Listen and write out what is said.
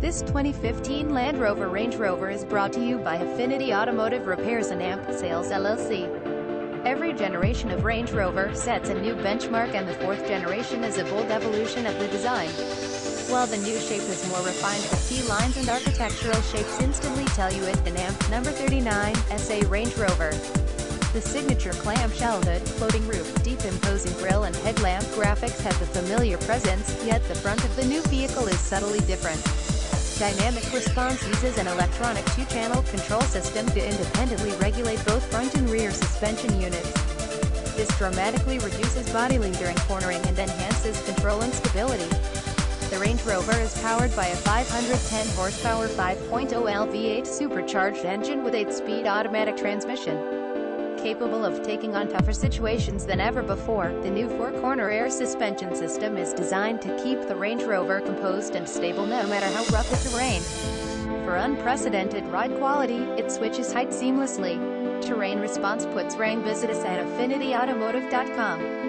This 2015 Land Rover Range Rover is brought to you by Affinity Automotive Repairs and AMP Sales LLC. Every generation of Range Rover sets a new benchmark, and the fourth generation is a bold evolution of the design. While the new shape is more refined, the key lines and architectural shapes instantly tell you it's an AMP number 39 SA Range Rover. The signature clamshell hood, floating roof, deep imposing grille and headlamp graphics have the familiar presence, yet the front of the new vehicle is subtly different. Dynamic Response uses an electronic 2-channel control system to independently regulate both front and rear suspension units. This dramatically reduces body lean during cornering and enhances control and stability. The Range Rover is powered by a 510 horsepower 5.0L V8 supercharged engine with 8-speed automatic transmission. Capable of taking on tougher situations than ever before, the new 4-corner air suspension system is designed to keep the Range Rover composed and stable no matter how rough the terrain. For unprecedented ride quality, it switches height seamlessly. Terrain response puts range. Visit us at affinityautomotive.com.